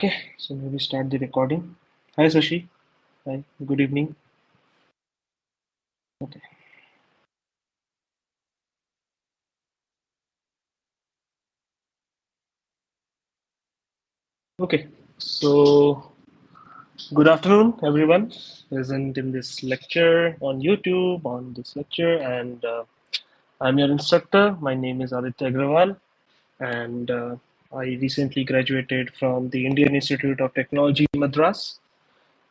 Okay, so maybe start the recording. Hi, Sashi. Hi, good evening. Okay. Okay, so good afternoon, everyone present in this lecture on YouTube, on this lecture, and I'm your instructor. My name is Aditya Agrawal, and I recently graduated from the Indian Institute of Technology, Madras,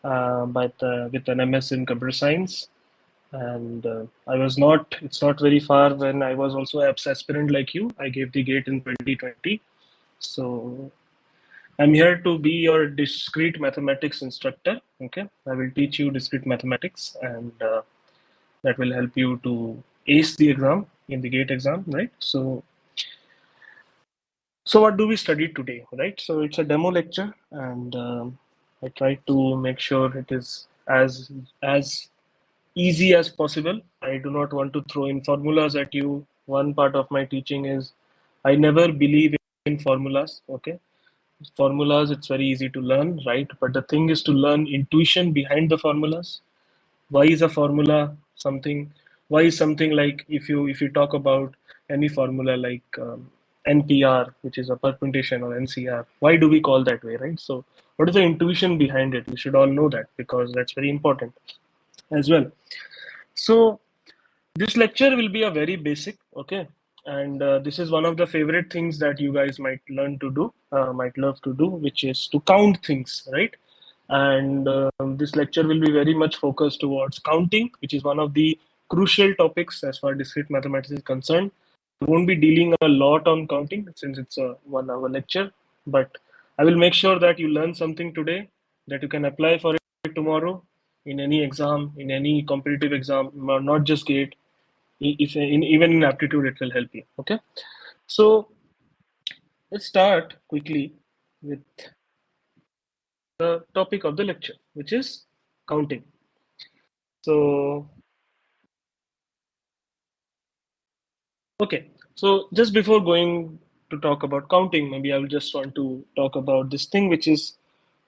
with an MS in Computer Science. And it's not very far when I was also an aspirant like you. I gave the gate in 2020. So I'm here to be your discrete mathematics instructor. Okay, I will teach you discrete mathematics, and that will help you to ace the exam in the gate exam, right? So what do we study today, right? So it's a demo lecture, and I try to make sure it is as easy as possible. I do not want to throw in formulas at you. One part of my teaching is I never believe in formulas. Okay, formulas, it's very easy to learn, right? But the thing is to learn intuition behind the formulas. Why is a formula something? Why is something like, if you talk about any formula like NPR, which is a permutation, or NCR, why do we call that way, right? So what is the intuition behind it? We should all know that, because that's very important as well. So this lecture will be a very basic, okay? And this is one of the favorite things that you guys might learn to do, might love to do, which is to count things, right? And this lecture will be very much focused towards counting, which is one of the crucial topics as far as discrete mathematics is concerned. We won't be dealing a lot on counting since it's a 1 hour lecture, but I will make sure that you learn something today that you can apply for it tomorrow in any exam, in any competitive exam, not just GATE. If even in aptitude, it will help you. Okay, so let's start quickly with the topic of the lecture, which is counting. So, okay, so just before going to talk about counting, maybe I will just want to talk about this thing, which is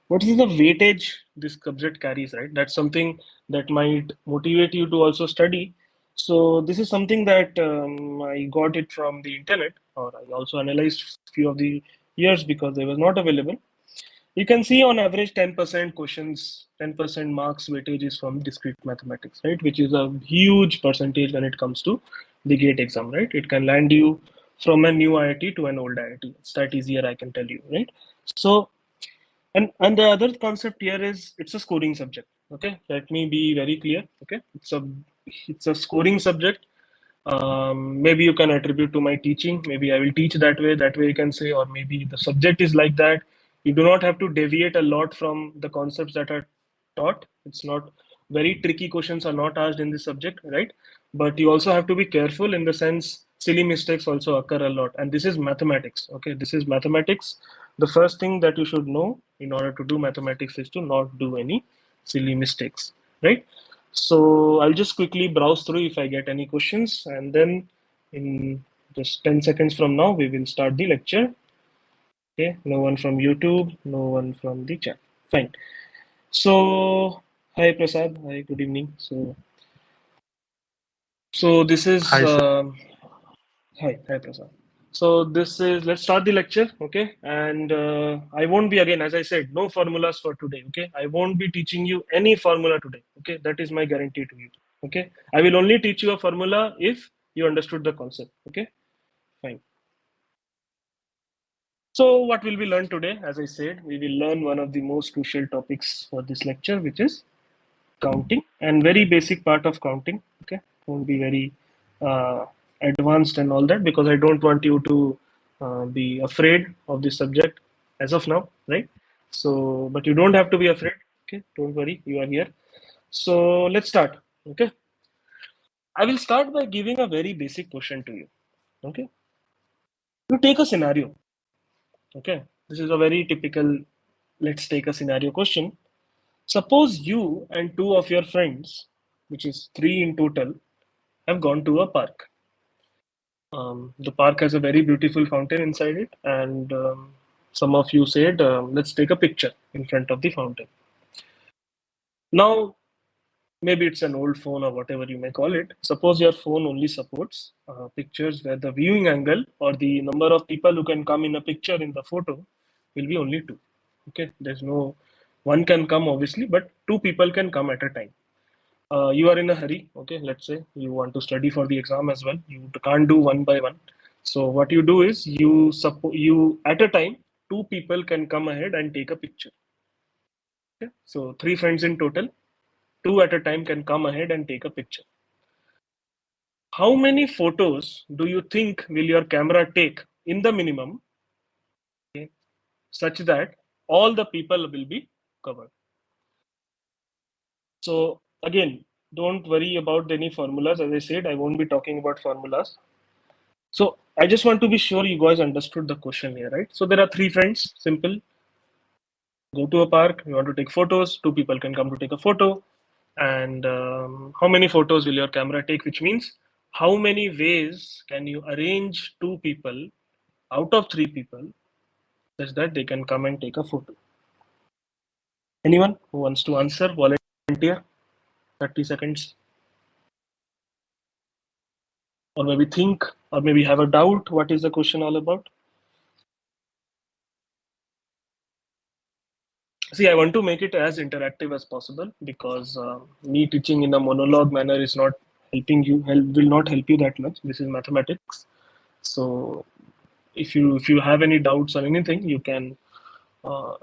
what is the weightage this subject carries, right? That's something that might motivate you to also study. So this is something that I got it from the internet, or I also analyzed few of the years because they was not available. You can see on average 10% questions, 10% marks weightage is from discrete mathematics, right? Which is a huge percentage when it comes to the GATE exam, right? It can land you from a new IIT to an old IIT. It's that easier, I can tell you, right? So, and the other concept here is it's a scoring subject. Okay, let me be very clear. Okay, it's a scoring subject. Maybe you can attribute to my teaching. Maybe I will teach that way. That way you can say, or maybe the subject is like that. You do not have to deviate a lot from the concepts that are taught. It's not very tricky questions are not asked in this subject, right? But you also have to be careful in the sense silly mistakes also occur a lot. And this is mathematics. Okay, this is mathematics. The first thing that you should know in order to do mathematics is to not do any silly mistakes, right? So I'll just quickly browse through if I get any questions, and then in just 10 seconds from now, we will start the lecture. Okay, no one from YouTube, no one from the chat. Fine. So, hi Prasad, hi, good evening. So this is Hi, sir. hi Prasad. So this is, let's start the lecture, okay? And I won't be, again, as I said, no formulas for today, okay? I won't be teaching you any formula today, okay? That is my guarantee to you, okay? I will only teach you a formula if you understood the concept, okay? Fine. So what will we learn today? As I said, we will learn one of the most crucial topics for this lecture, which is counting, and very basic part of counting, okay? Won't be very uh, advanced and all that, because I don't want you to be afraid of this subject as of now, right? So but you don't have to be afraid, okay? Don't worry, you are here. So let's start, okay? I will start by giving a very basic question to you, okay? You take a scenario, okay? This is a very typical, let's take a scenario question. Suppose you and two of your friends, which is three in total, have gone to a park. The park has a very beautiful fountain inside it, and some of you said, let's take a picture in front of the fountain. Now, maybe it's an old phone or whatever you may call it. Suppose your phone only supports pictures where the viewing angle or the number of people who can come in a picture in the photo will be only two. Okay, there's no one can come obviously, but two people can come at a time. You are in a hurry. Okay, let's say you want to study for the exam as well. You can't do one by one. So what you do is you at a time two people can come ahead and take a picture. Okay, so three friends in total, two at a time can come ahead and take a picture. How many photos do you think will your camera take in the minimum, okay, such that all the people will be covered? So again, don't worry about any formulas. As I said, I won't be talking about formulas. So I just want to be sure you guys understood the question here, right? So there are three friends, simple. Go to a park, you want to take photos, two people can come to take a photo. And how many photos will your camera take? Which means how many ways can you arrange two people out of three people such that they can come and take a photo? Anyone who wants to answer, volunteer, 30 seconds. Or maybe think, or maybe have a doubt, what is the question all about? See, I want to make it as interactive as possible because me teaching in a monologue manner is not helping you, will not help you that much. This is mathematics. So if you have any doubts or anything, you can, uh,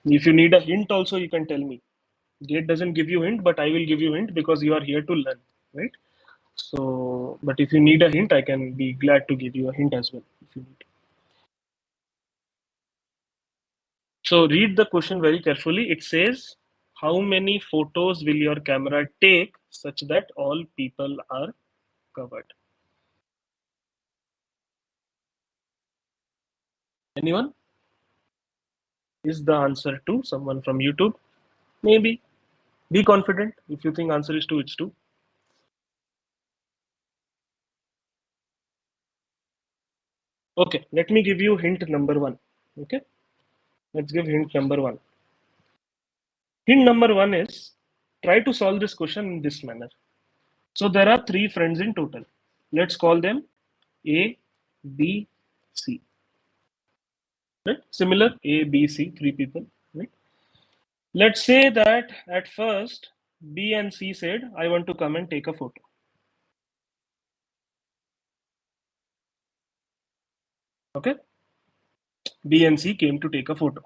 if you need a hint also, you can tell me. Gate doesn't give you hint, but I will give you hint because you are here to learn, right? So, but if you need a hint, I can be glad to give you a hint as well if you need. So read the question very carefully. It says, how many photos will your camera take such that all people are covered? Anyone? Is the answer two? Someone from YouTube? Maybe. Be confident. If you think answer is two, it's two. Okay, let me give you hint number one. Okay, let's give hint number one. Hint number one is try to solve this question in this manner. So there are three friends in total. Let's call them A, B, C. Right? Similar A, B, C, three people. Right? Let's say that at first B and C said, I want to come and take a photo. Okay. B and C came to take a photo.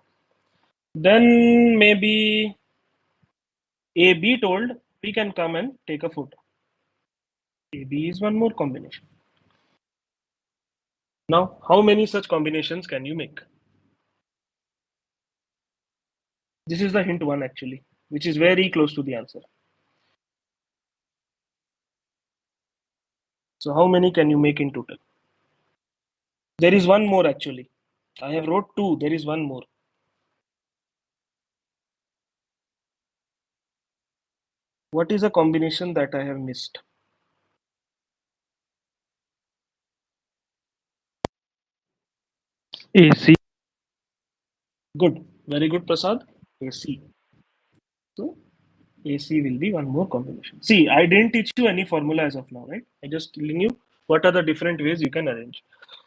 Then maybe A, B told, we can come and take a photo. A, B is one more combination. Now, how many such combinations can you make? This is the hint one actually, which is very close to the answer. So how many can you make in total? There is one more actually. I have wrote two. There is one more. What is a combination that I have missed? AC. Good. Very good, Prasad. AC. So AC will be one more combination. See, I didn't teach you any formula as of now, right? I just telling you what are the different ways you can arrange.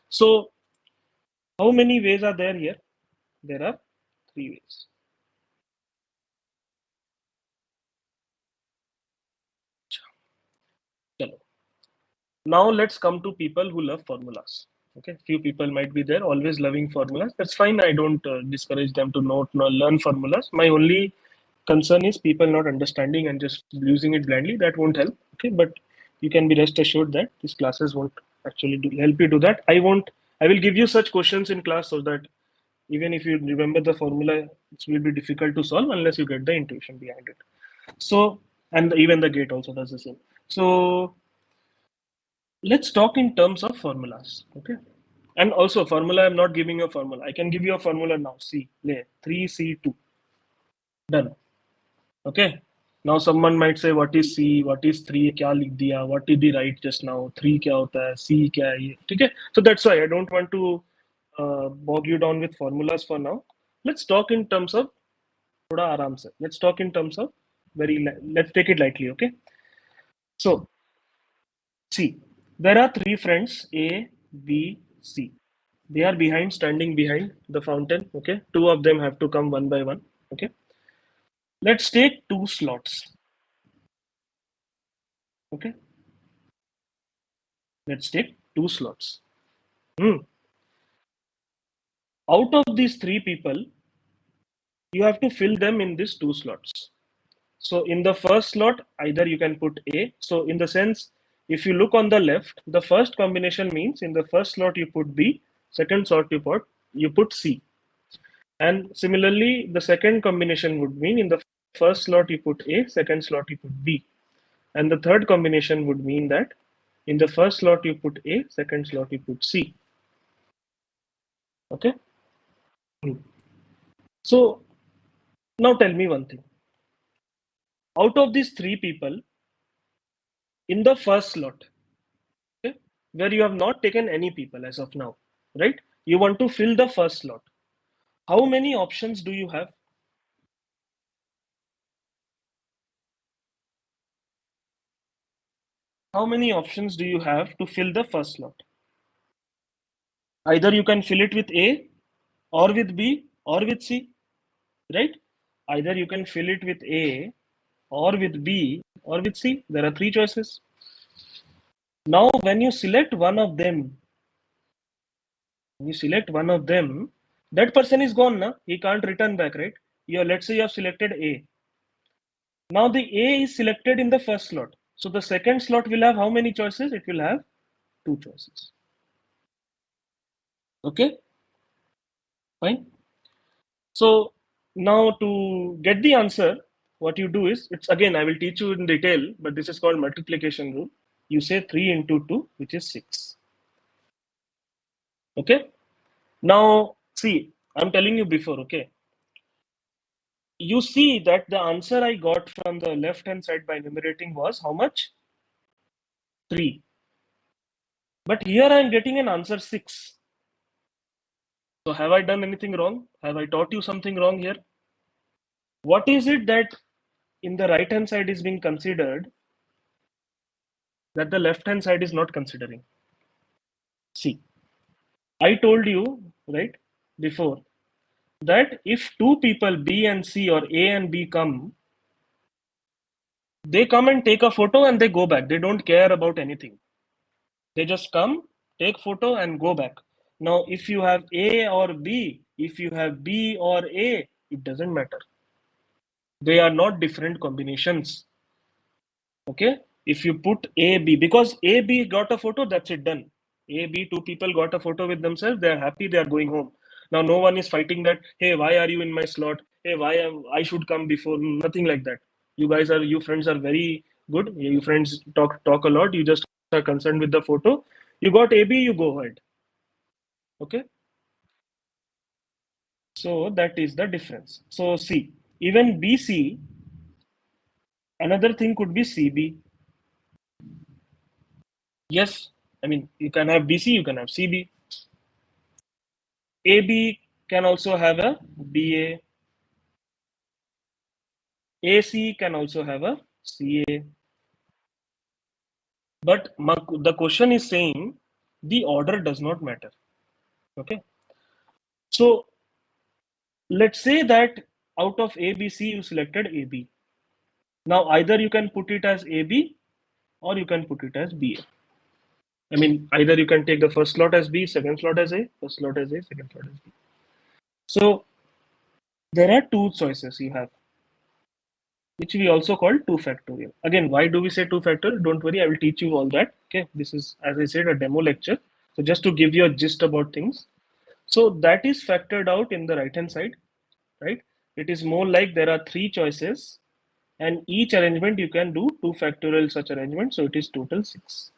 So how many ways are there here? There are three ways. Chalo. Now let's come to people who love formulas. Okay, few people might be there always loving formulas. That's fine. I don't discourage them to learn formulas. My only concern is people not understanding and just using it blindly. That won't help. Okay, but you can be rest assured that these classes won't actually help you do that. I won't. I will give you such questions in class so that even if you remember the formula, it will be difficult to solve unless you get the intuition behind it. So, and even the gate also does the same. So let's talk in terms of formulas. Okay. And also formula, I'm not giving you a formula. I can give you a formula now. C, lay 3C2. Done. Okay. Now someone might say, what is C? What is 3? क्या लिख दिया? What did he write just now? 3 क्या होता है? C क्या है ये? ठीक है? So that's why I don't want to bog you down with formulas for now. Let's talk in terms of thoda aaram se. Let's talk in terms of let's take it lightly, okay? So see, there are three friends A, B, C. They are standing behind the fountain, okay? Two of them have to come one by one, okay? Let's take two slots, okay? Let's take two slots. Hmm. Out of these three people, you have to fill them in these two slots. So in the first slot, either you can put A. So in the sense, if you look on the left, the first combination means in the first slot you put B, second slot you put C. And similarly, the second combination would mean in the first slot you put A, second slot you put B. And the third combination would mean that in the first slot you put A, second slot you put C. Okay. So now tell me one thing. Out of these three people, in the first slot, okay, where you have not taken any people as of now, right? You want to fill the first slot. How many options do you have? How many options do you have to fill the first slot? Either you can fill it with A or with B or with C, right? Either you can fill it with A or with B or with C. There are three choices. Now, when you select one of them, that person is gone now. He can't return back, right? Let's say you have selected A. Now the A is selected in the first slot. So the second slot will have how many choices? It will have two choices. Okay, fine. So now to get the answer, what you do is, it's again, I will teach you in detail, but this is called multiplication rule. You say 3 into 2, which is 6. Okay. Now, see, I'm telling you before, okay. You see that the answer I got from the left hand side by numerating was how much? 3. But here I'm getting an answer 6. So have I done anything wrong? Have I taught you something wrong here? What is it that in the right hand side is being considered that the left hand side is not considering? See, I told you, right, before that if two people B and C or A and B come, they come and take a photo and they go back. They don't care about anything. They just come, take photo and go back. Now, if you have A or B, if you have B or A, it doesn't matter. They are not different combinations. Okay. If you put A, B, because A, B got a photo, that's it, done. A, B, two people got a photo with themselves, they're happy, they're going home. Now, no one is fighting that, hey, why are you in my slot? Hey, I should come before? Nothing like that. You friends are very good. You friends talk a lot. You just are concerned with the photo. You got A, B, you go ahead. Okay. So that is the difference. So see, even BC, another thing could be CB. Yes, I mean, you can have BC, you can have CB. AB can also have a BA. AC can also have a CA. But the question is saying the order does not matter. Okay. So let's say that out of ABC, you selected AB. Now either you can put it as AB or you can put it as BA. I mean, either you can take the first slot as B, second slot as A, first slot as A, second slot as B. So there are two choices you have, which we also call 2 factorial. Again, why do we say 2 factorial? Don't worry, I will teach you all that. Okay, this is, as I said, a demo lecture. So just to give you a gist about things. So that is factored out in the right hand side, right? It is more like there are three choices and each arrangement you can do 2 factorial such arrangement. So it is total 6.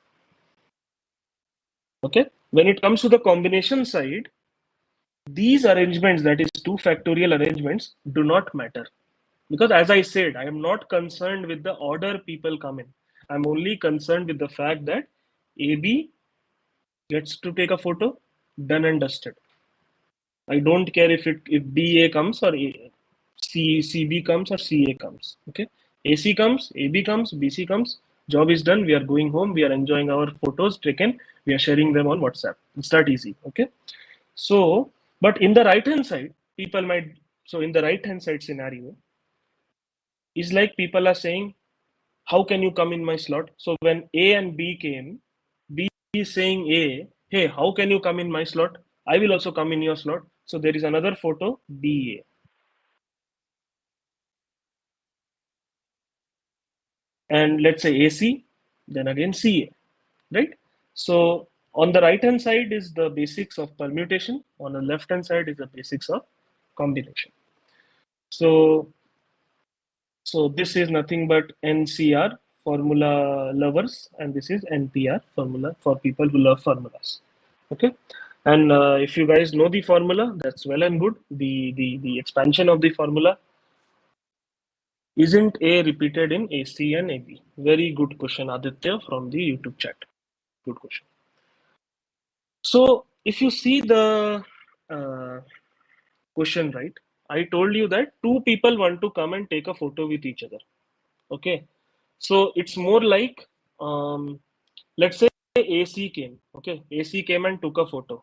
Okay. When it comes to the combination side, these arrangements, that is 2 factorial arrangements, do not matter. Because as I said, I am not concerned with the order people come in. I'm only concerned with the fact that AB gets to take a photo, done and dusted. I don't care if BA comes or CB comes or CA comes. Okay, AC comes, AB comes, BC comes. Job is done. We are going home. We are enjoying our photos taken. We are sharing them on WhatsApp. It's that easy. Okay. So, but in the right hand side, people might. So in the right hand side scenario, is like people are saying, how can you come in my slot? So when A and B came, B is saying A, hey, how can you come in my slot? I will also come in your slot. So there is another photo, BA. And let's say AC, then again CA, right? So on the right hand side is the basics of permutation. On the left hand side is the basics of combination. So So this is nothing but NCR formula lovers, and this is NPR formula for people who love formulas. Okay, and if you guys know the formula, that's well and good. The expansion of the formula isn't A repeated in AC and AB? Very good question, Aditya from the YouTube chat. Good question. So if you see the uh, question right, I told you that two people want to come and take a photo with each other. Okay, so it's more like, let's say AC came. Okay, AC came and took a photo.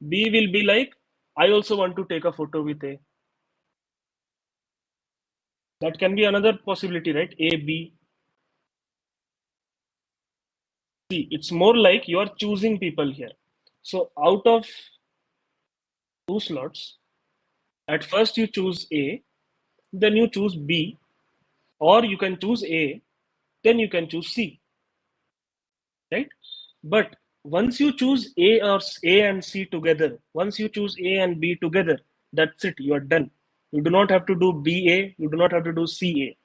B will be like, I also want to take a photo with A. That can be another possibility, right? A, B, C. It's more like you are choosing people here. So out of two slots, at first you choose A, then you choose B, or you can choose A, then you can choose C, right? But once you choose A and C together, once you choose A and B together, that's it. You are done. You do not have to do BA. You do not have to do CA.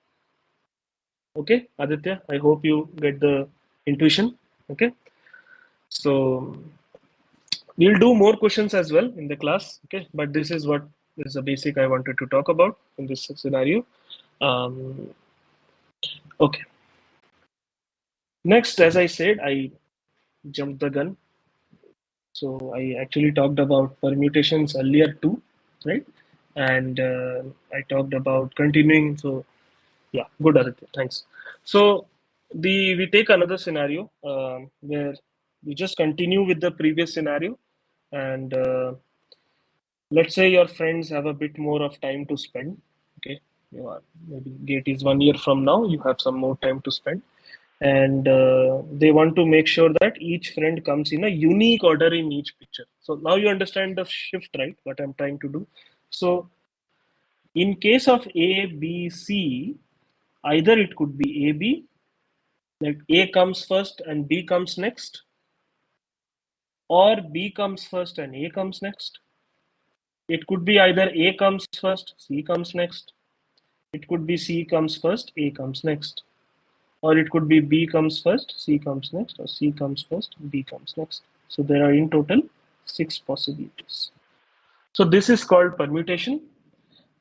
Okay, Aditya. I hope you get the intuition. Okay. So we'll do more questions as well in the class. Okay, but this is what is the basic I wanted to talk about in this scenario. Um, okay. Next, as I said, I jumped the gun. So I actually talked about permutations earlier too, right? And I talked about continuing. So yeah, good, Aditya. Thanks. So we take another scenario where we just continue with the previous scenario, and let's say your friends have a bit more of time to spend. Okay, you are maybe gate is 1 year from now. You have some more time to spend, and they want to make sure that each friend comes in a unique order in each picture. So now you understand the shift, right? What I'm trying to do. So in case of A, B, C, either it could be A, B, like A comes first and B comes next, or B comes first and A comes next. It could be either A comes first, C comes next. It could be C comes first, A comes next. Or it could be B comes first, C comes next, or C comes first, B comes next. So there are in total 6 possibilities. So this is called permutation,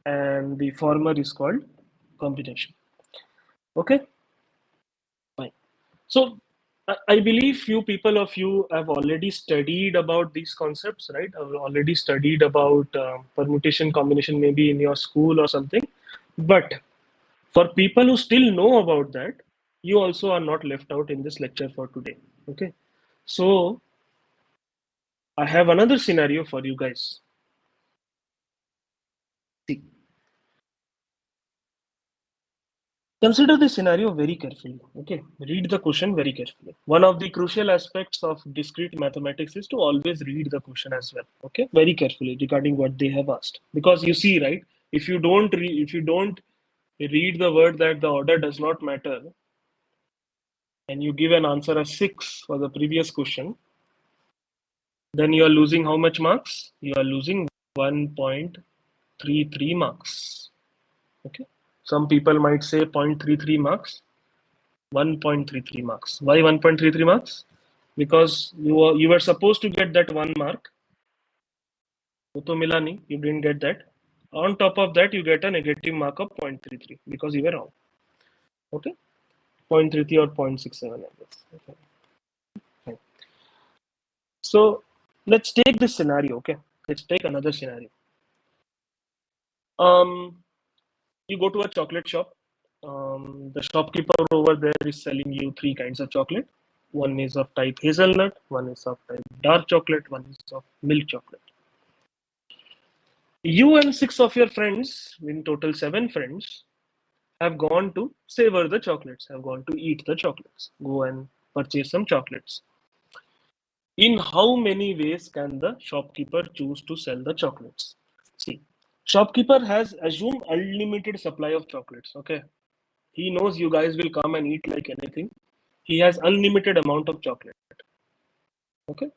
and the former is called combination. Okay, fine. So I believe few people of you have already studied about these concepts, right? Have already studied about permutation combination, maybe in your school or something. But for people who still know about that, you also are not left out in this lecture for today. Okay, so I have another scenario for you guys. See, consider the scenario very carefully. Okay, read the question very carefully. One of the crucial aspects of discrete mathematics is to always read the question as well. Okay, very carefully regarding what they have asked, because you see, right? If you don't read the word that the order does not matter, and you give an answer as 6 for the previous question, then you are losing how much marks? You are losing 1.33 marks. Okay. Some people might say 0.33 marks, 1.33 marks. Why 1.33 marks? Because you were supposed to get that 1 mark. वो तो मिला नहीं, you didn't get that. On top of that, you get a negative mark of 0.33 because you were wrong. Okay, 0.33 or 0.67, I guess. Okay. Fine. So let's take this scenario. Okay. Let's take another scenario. You go to a chocolate shop. The shopkeeper over there is selling you three kinds of chocolate. One is of type hazelnut, one is of type dark chocolate, one is of milk chocolate. You and six of your friends, in total seven friends, have gone to savor the chocolates, have gone to eat the chocolates, go and purchase some chocolates. In how many ways can the shopkeeper choose to sell the chocolates? See, shopkeeper has assumed unlimited supply of chocolates. Okay, he knows you guys will come and eat like anything. He has unlimited amount of chocolate. Okay,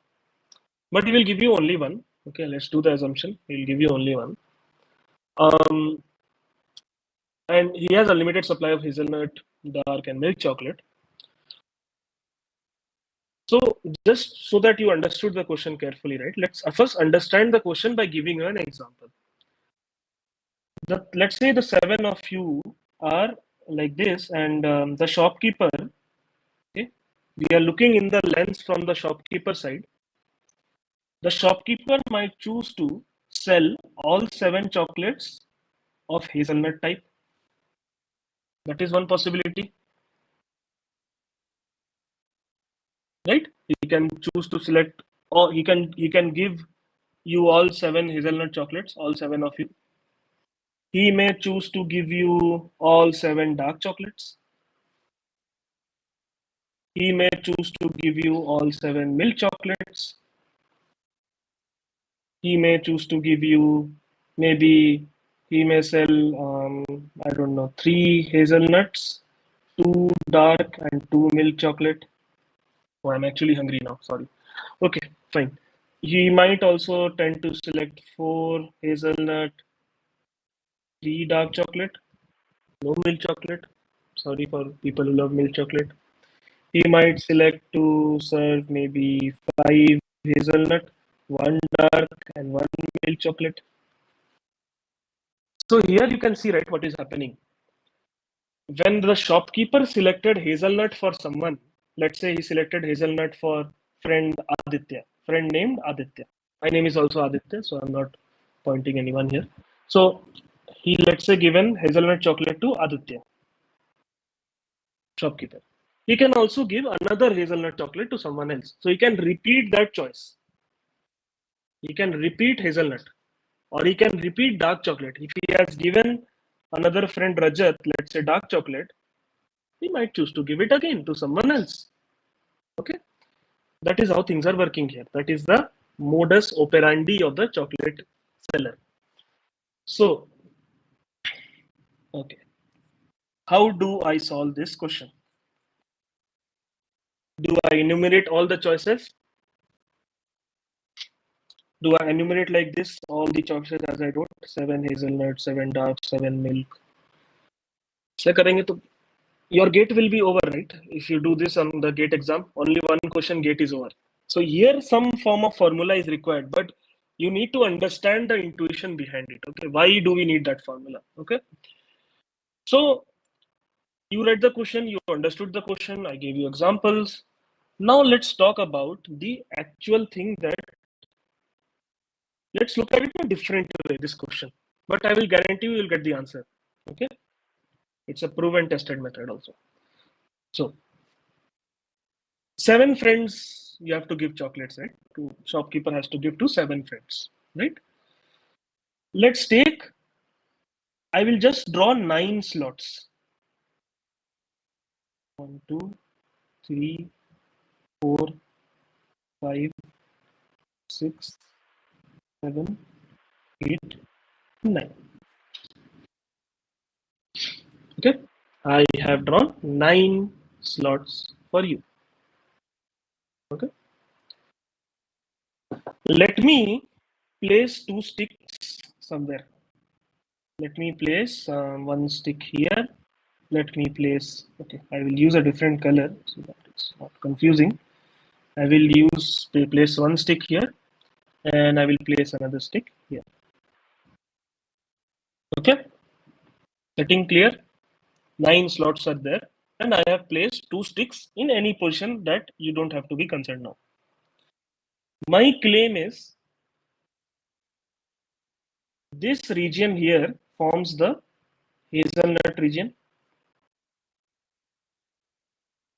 but he will give you only one. Okay, let's do the assumption. He will give you only one. Um, and he has unlimited supply of hazelnut, dark, and milk chocolate. So just so that you understood the question carefully, right? Let's first understand the question by giving you an example. Let's say the seven of you are like this, and the shopkeeper, okay, we are looking in the lens from the shopkeeper side. The shopkeeper might choose to sell all seven chocolates of hazelnut type. That is one possibility, right? He can choose to select, or he can give you all seven hazelnut chocolates, all seven of you. He may choose to give you all seven dark chocolates. He may choose to give you all seven milk chocolates. He may choose to give you, maybe he may sell, I don't know, three hazelnuts, two dark, and two milk chocolate. Oh, I'm actually hungry now. Sorry. Okay, fine. He might also tend to select four hazelnut, three dark chocolate, no milk chocolate. Sorry for people who love milk chocolate. He might select to serve maybe five hazelnut, one dark, and one milk chocolate. So here you can see, right, what is happening. When the shopkeeper selected hazelnut for someone, let's say he selected hazelnut for friend Aditya, friend named Aditya. My name is also Aditya, so I'm not pointing anyone here. So he, let's say, given hazelnut chocolate to Aditya, shopkeeper. He can also give another hazelnut chocolate to someone else. So he can repeat that choice. He can repeat hazelnut, or he can repeat dark chocolate. If he has given another friend Rajat, let's say dark chocolate, he might choose to give it again to someone else. Okay, that is how things are working here. That is the modus operandi of the chocolate seller. So, okay, how do I solve this question? Do I enumerate all the choices? Do I enumerate like this all the choices as I wrote? Seven hazelnut, seven dark, seven milk. ऐसे करेंगे तो your gate will be over, right? If you do this on the gate exam, only one question, gate is over. So here some form of formula is required, but you need to understand the intuition behind it. Okay, why do we need that formula? Okay, so you read the question, you understood the question, I gave you examples. Now let's talk about the actual thing that, let's look at it in a different way, this question. But I will guarantee you will get the answer. Okay, it's a proven tested method also. So seven friends you have to give chocolates, right? To shopkeeper has to give to seven friends, right? Let's take, I will just draw 9 slots. 1, 2, 3, 4, 5, 6, 7, 8, 9. Okay, I have drawn 9 slots for you. Okay, let me place 2 sticks somewhere. Let me place one stick here. Let me place, okay, I will use a different color so that it's not confusing. I will place one stick here, and I will place another stick here. Okay, setting clear. 9 slots are there, and I have placed 2 sticks in any position that you don't have to be concerned now. My claim is This region here forms the hazelnut region.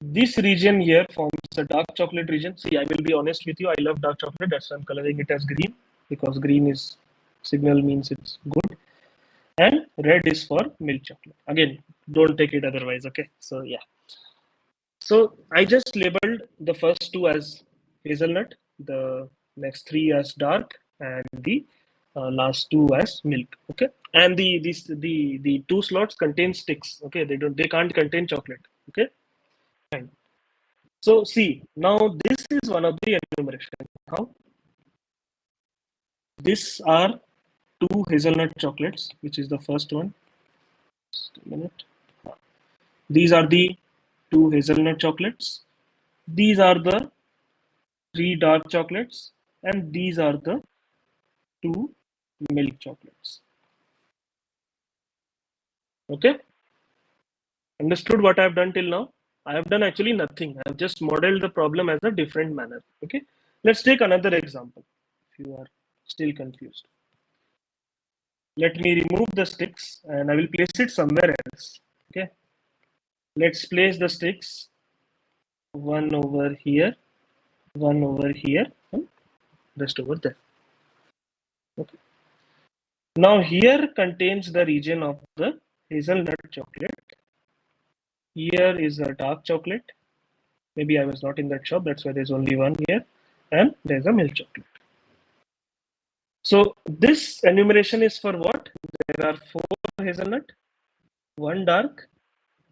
This region here forms the dark chocolate region. See, I will be honest with you. I love dark chocolate. That's why I'm coloring it as green, because green is signal means it's good. And red is for milk chocolate. Again, don't take it otherwise. Okay. So yeah. So I just labeled the first two as hazelnut, the next three as dark, and the last two as milk. Okay. And the two slots contain sticks. Okay. They can't contain chocolate. Okay. Fine. So see, now this is one of the enumeration. How? These are two hazelnut chocolates, which is the first one. Just a minute. These are the two hazelnut chocolates. These are the three dark chocolates, and these are the two milk chocolates. Okay, understood what I have done till now? I have done actually nothing. I have just modeled the problem as a different manner. Okay, let's take another example. If you are still confused, let me remove the sticks and I will place it somewhere else. Okay, let's place the sticks one over here, one over here, and rest over there. Okay. Now here contains the region of the hazelnut chocolate. Here is a dark chocolate. Maybe I was not in that shop, that's why there's only one here. And there's a milk chocolate. So this enumeration is for what? There are four hazelnut, one dark,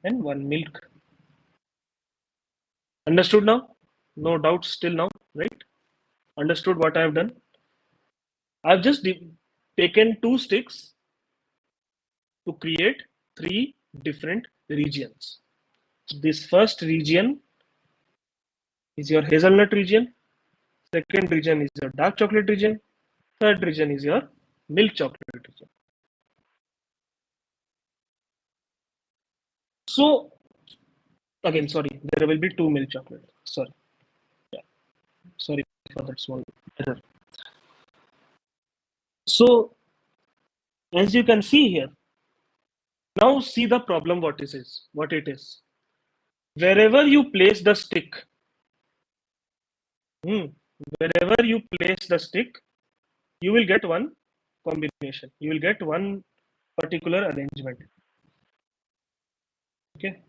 and one milk. Understood now? No doubts till now, right? Understood what I have done? I've just taken two sticks to create three different regions. This first region is your hazelnut region. Second region is your dark chocolate region. Third region is your milk chocolate region. So again, sorry, there will be two milk chocolate. Sorry, yeah, sorry for that small error. So as you can see here, now see the problem. What it is. Wherever you place the stick, wherever you place the stick, you will get one combination. You will get one particular arrangement. Okay.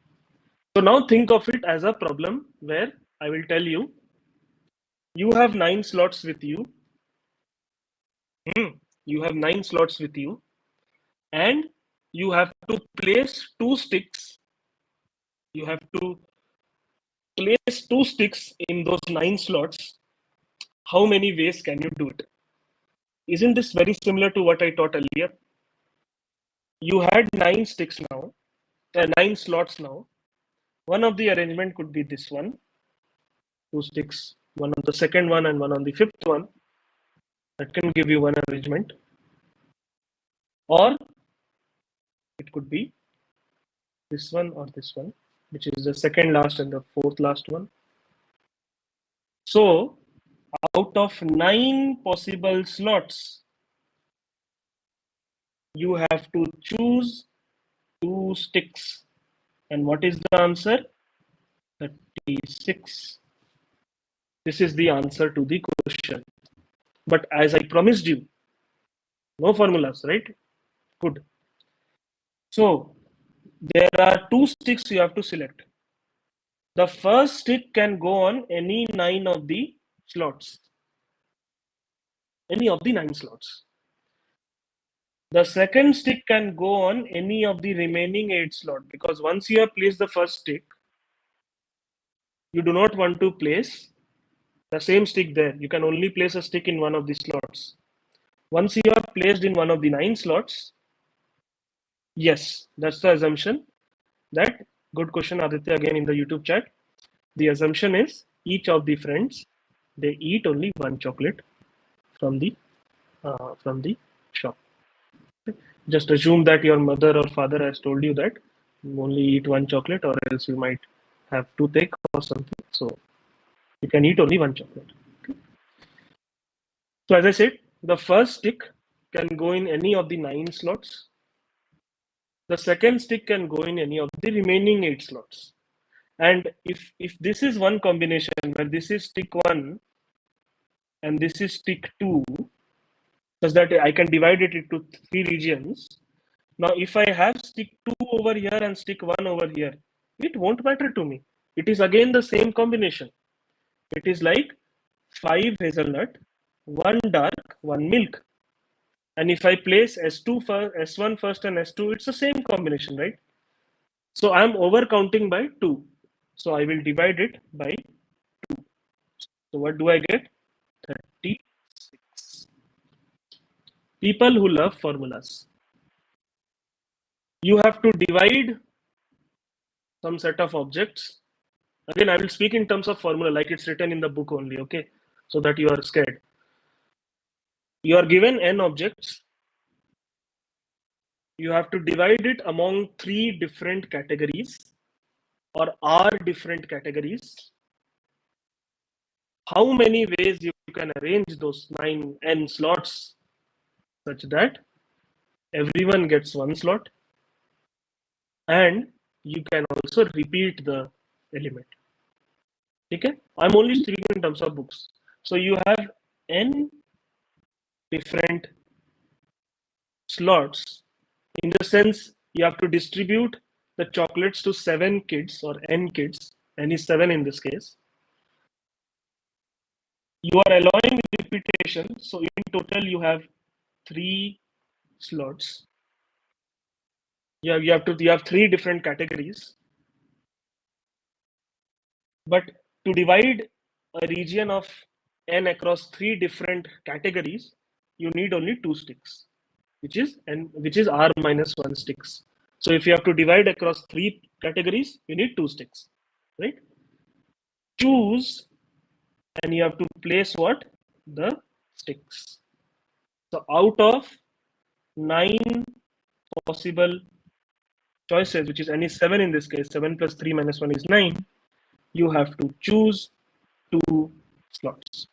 So now think of it as a problem where I will tell you, you have 9 slots with you. You have 9 slots with you, and you have to place two sticks. You have to place two sticks in those 9 slots. How many ways can you do it? Isn't this very similar to what I taught earlier? You had 9 sticks now, 9 slots now. One of the arrangement could be this one, two sticks, one on the second one and one on the fifth one. That can give you one arrangement. Or it could be this one or this one, which is the second last and the fourth last one. So out of 9 possible slots, you have to choose two sticks. And what is the answer? 36. This is the answer to the question. But as I promised you, no formulas, right? Good. So there are two sticks you have to select. The first stick can go on any 9 of the slots. Any of the 9 slots. The second stick can go on any of the remaining 8 slots, because once you have placed the first stick, you do not want to place the same stick there. You can only place a stick in one of the slots. Once you have placed in one of the 9 slots, yes, that's the assumption. That good question, Aditya, again in the YouTube chat. The assumption is each of the friends, they eat only one chocolate from the shop. Just assume that your mother or father has told you that you only eat one chocolate, or else you might have toothache or something. So you can eat only one chocolate. Okay. So as I said, the first stick can go in any of the 9 slots. The second stick can go in any of the remaining 8 slots. And if this is one combination where this is stick 1 and this is stick 2, such that I can divide it into 3 regions. Now, if I have stick 2 over here and stick 1 over here, it won't matter to me. It is again the same combination. It is like 5 hazelnut, 1 dark, 1 milk. And if I place S2 first, S1 first and S2, it's the same combination, right? So I'm over counting by 2. So I will divide it by 2. So what do I get? 36. People who love formulas. You have to divide some set of objects. Again, I will speak in terms of formula like it's written in the book only, okay? So that you are scared. You are given n objects. You have to divide it among 3 different categories or r different categories. How many ways you can arrange those 9n slots such that everyone gets 1 slot, and you can also repeat the element. Okay, I'm only speaking in terms of books. So you have n different slots, in the sense you have to distribute the chocolates to 7 kids or n kids, n is 7 in this case. You are allowing repetition, so in total you have 3 slots. You have 3 different categories. But to divide a region of n across 3 different categories, you need only 2 sticks, which is r minus 1 sticks. So if you have to divide across 3 categories, you need 2 sticks, right? Choose, and you have to place what? The sticks. So out of 9 possible choices, which is n is 7 in this case, 7 plus 3 minus 1 is 9, you have to choose 2 slots.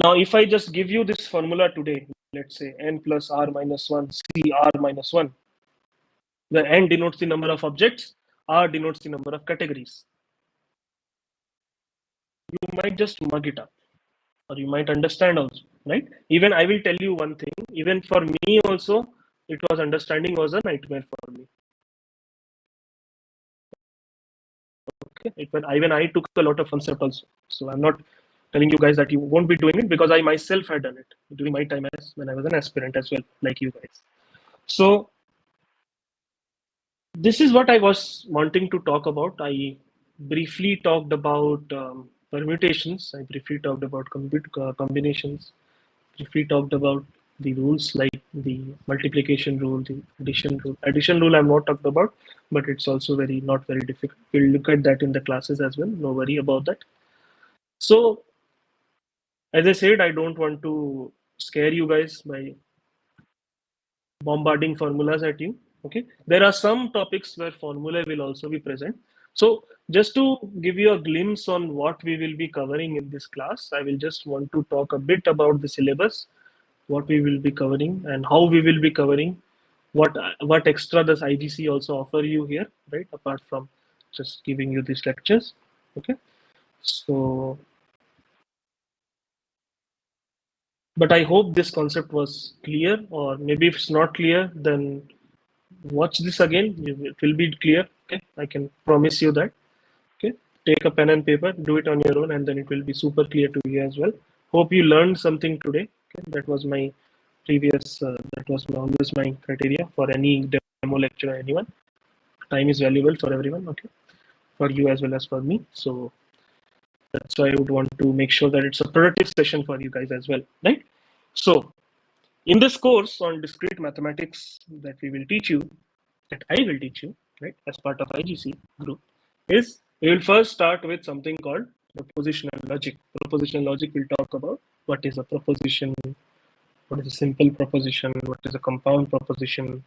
Now, if I just give you this formula today, let's say n plus r minus 1, c r minus 1, where n denotes the number of objects, r denotes the number of categories, you might just mug it up, or you might understand also, right? Even I will tell you one thing, even for me also, it was understanding was a nightmare for me. Okay, even I took a lot of concept also. So I'm not telling you guys that you won't be doing it, because I myself had done it during my time as when I was an aspirant as well, like you guys. So this is what I was wanting to talk about. I briefly talked about permutations. I briefly talked about combinations. Briefly talked about the rules like the multiplication rule, the addition rule. Addition rule I'm not talked about, but it's also not very difficult. We'll look at that in the classes as well. No worry about that. So, as I said, I don't want to scare you guys by bombarding formulas at you. Okay, there are some topics where formula will also be present. So just to give you a glimpse on what we will be covering in this class, I will just want to talk a bit about the syllabus, what we will be covering and how we will be covering, what extra does IGC also offer you here, right? Apart from just giving you these lectures. Okay, so but I hope this concept was clear, or maybe if it's not clear, then watch this again. It will be clear. Okay, I can promise you that. Okay, take a pen and paper, do it on your own, and then it will be super clear to you as well. Hope you learned something today. Okay, that was my previous. That was always my criteria for any demo lecture or anyone. Time is valuable for everyone. Okay, for you as well as for me. So that's why I would want to make sure that it's a productive session for you guys as well, right? So in this course on discrete mathematics that we will teach you, that I will teach you, right, as part of IGC group, is we will first start with something called propositional logic. Propositional logic will talk about what is a proposition, what is a simple proposition, what is a compound proposition,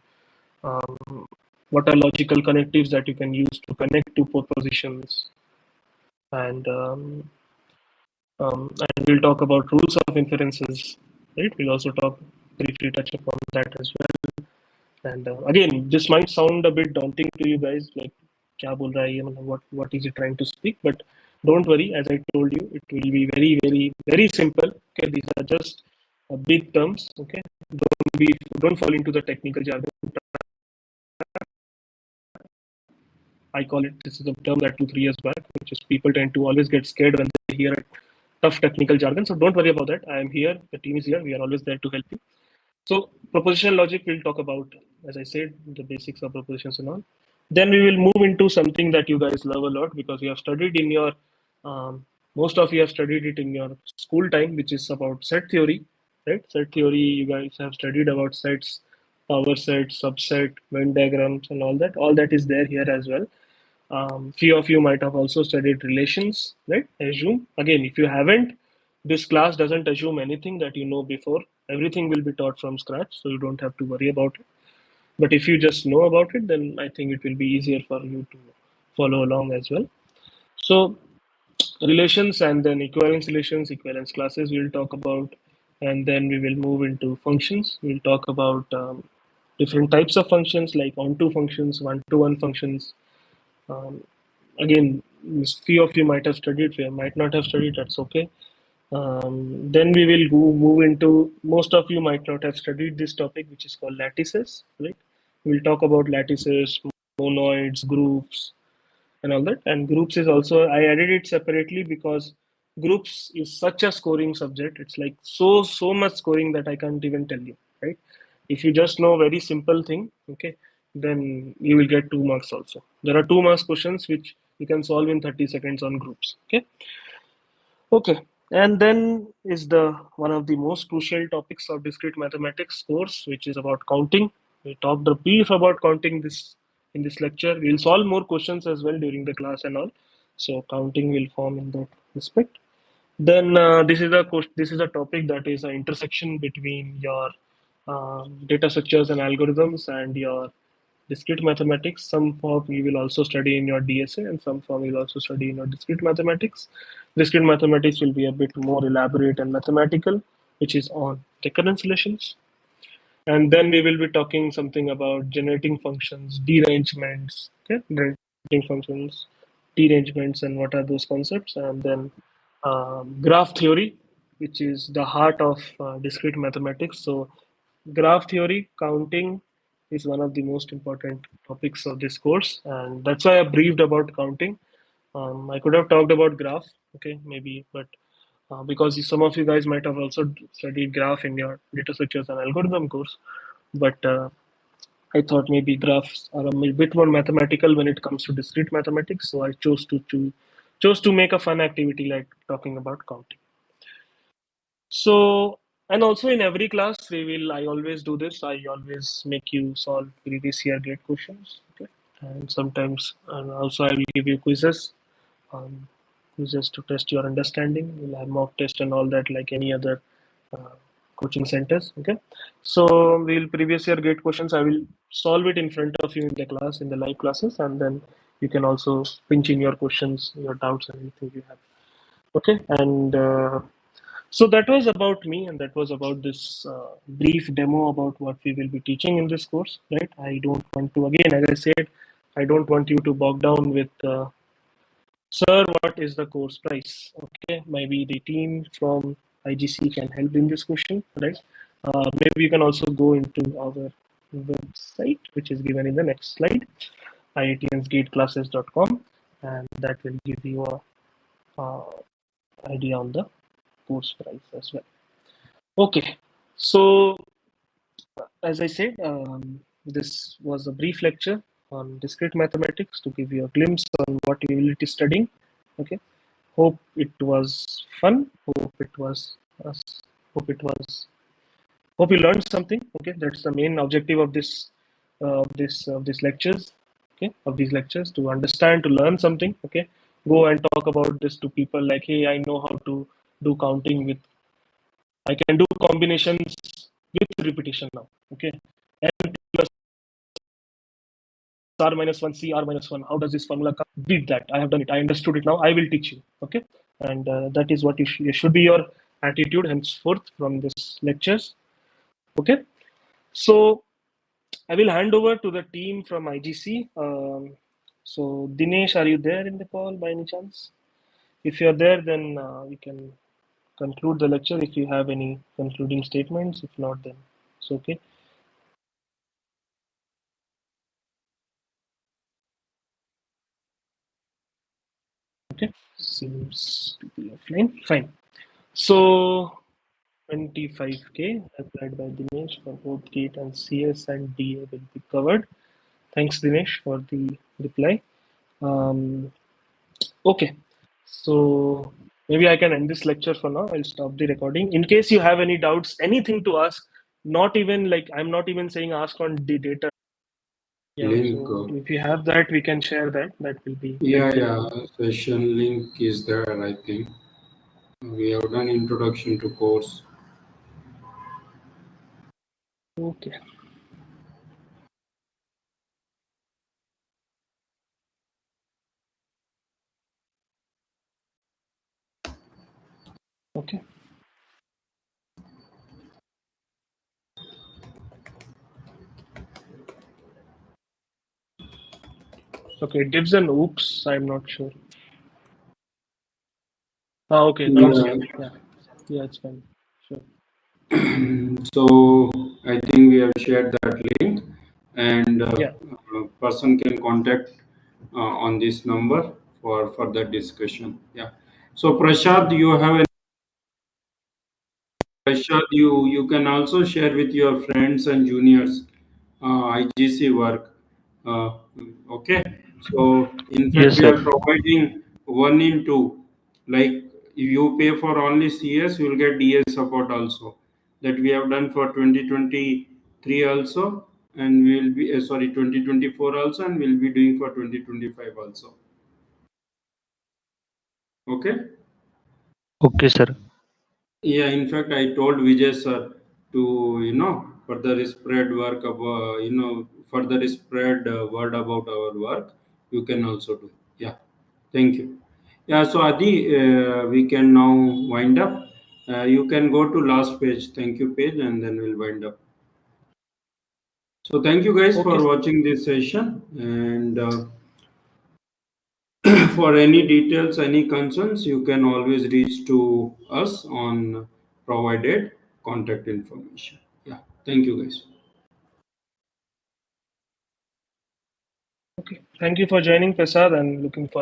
what are logical connectives that you can use to connect two propositions, and And we'll talk about rules of inferences, right? We'll also talk briefly touch upon that as well. And again, this might sound a bit daunting to you guys, like kya bol raha hai ye, matlab what is it trying to speak? But don't worry, as I told you, it will be very, very, very simple. Okay, these are just big terms. Okay, don't fall into the technical jargon. I call it, this is a term that 2 3 years back, which is people tend to always get scared when they hear a tough technical jargon. So don't worry about that. I am here. The team is here. We are always there to help you. So propositional logic, we'll talk about, as I said, the basics of propositions and all. Then we will move into something that you guys love a lot because you have studied in your, most of you have studied it in your school time, which is about set theory, right? Set theory, you guys have studied about sets, power set, subset, Venn diagrams, and all that. All that is there here as well. Few of you might have also studied relations, right? Assume. Again, if you haven't, this class doesn't assume anything that you know before. Everything will be taught from scratch, so you don't have to worry about it. But if you just know about it, then I think it will be easier for you to follow along as well. So, relations and then equivalence relations, equivalence classes we'll talk about, and then we will move into functions. We'll talk about different types of functions like onto functions, one-to-one functions, um, again, few of you might have studied, few might not have studied, that's okay. Then we will move into, most of you might not have studied this topic, which is called lattices, right? We'll talk about lattices, monoids, groups, and all that. And groups is also, I added it separately because groups is such a scoring subject. It's like so much scoring that I can't even tell you, right? If you just know very simple thing, okay, then you will get 2 marks also. There are 2 marks questions which you can solve in 30 seconds on groups. Okay. Okay. And then is the one of the most crucial topics of discrete mathematics course, which is about counting. We talked a brief about counting this in this lecture. We'll solve more questions as well during the class and all. So counting will form in that respect. Then this is a topic that is an intersection between your data structures and algorithms and your discrete mathematics. Some form you will also study in your DSA, and some form you will also study in your discrete mathematics. Discrete mathematics will be a bit more elaborate and mathematical, which is on recurrence relations. And then we will be talking something about generating functions, derangements, okay, generating functions, derangements, and what are those concepts. And then graph theory, which is the heart of discrete mathematics. So graph theory, counting is one of the most important topics of this course, and that's why I briefed about counting. I could have talked about graph, okay, maybe, but because some of you guys might have also studied graph in your data structures and algorithm course, but I thought maybe graphs are a bit more mathematical when it comes to discrete mathematics, so I chose to make a fun activity like talking about counting. So, and also in every class, I always do this. I always make you solve previous year gate questions. Okay. And sometimes, and also I will give you um, quizzes to test your understanding. We'll have mock test and all that like any other uh, coaching centers. Okay. So we'll previous year gate questions. I will solve it in front of you in the class, in the live classes, and then you can also pinch in your questions, your doubts, and anything you have. Okay. And so that was about me, and that was about this brief demo about what we will be teaching in this course, right? I don't want to, again, as I said, I don't want you to bog down with, sir, what is the course price? Okay, maybe the team from IGC can help in this question, right? Maybe you can also go into our website, which is given in the next slide, iitiansgateclasses.com, and that will give you a idea on the course price as well. Okay, so as I said, this was a brief lecture on discrete mathematics to give you a glimpse on what you will be studying. Okay, hope it was fun. Uh, hope it was. Hope you learned something. Okay, that's the main objective of this lectures. Okay, of these lectures to understand, to learn something. Okay, go and talk about this to people like, hey, I know how to do counting with. I can do combinations with repetition now. Okay, n plus r minus 1 c r minus 1. How does this formula come? Did that? I have done it. I understood it now. I will teach you. Okay, and that is what should be your attitude henceforth from this lectures. Okay, so I will hand over to the team from IGC. So Dinesh, are you there in the call by any chance? If you're there, then we can conclude the lecture if you have any concluding statements. If not, then it's okay. Okay, seems to be offline. Fine. So 25K applied by Dinesh for both GATE and CS and DA will be covered. Thanks, Dinesh, for the reply. Um, okay, so maybe I can end this lecture for now. I'll stop the recording. In case you have any doubts, anything to ask, not even like I'm not even saying ask on the data. Yeah, Link. so if you have that, we can share that. That will be Yeah, helpful. yeah. Session link is there, I think. We have done introduction to course. Okay, okay, okay. Divs and oops, I'm not sure. Ah, okay, now it's Yeah. fine. Yeah, yeah, it's fine. Sure. So I think we have shared that link, and Yeah. person can contact on this number for further discussion. Yeah. So Prashad, you have a Prashad, you can also share with your friends and juniors IGC work. Uh, okay. So in fact, Yes, we sir. are providing one in two. Like if you pay for only CS, you will get DS support also. That we have done for 2023 also, and we will be 2024 also, and we'll be doing for 2025 also. Okay. Okay, sir. Yeah, in fact, I told Vijay sir to further spread work about further spread word about our work. You can also do. Yeah, thank you. Yeah, so Adi, we can now wind up. You can go to last page. Thank you page, and then we'll wind up. So thank you guys Okay. for watching this session, and for any details, any concerns, you can always reach to us on provided contact information. Yeah, thank you guys. Okay. Thank you for joining, Prasad, and looking forward.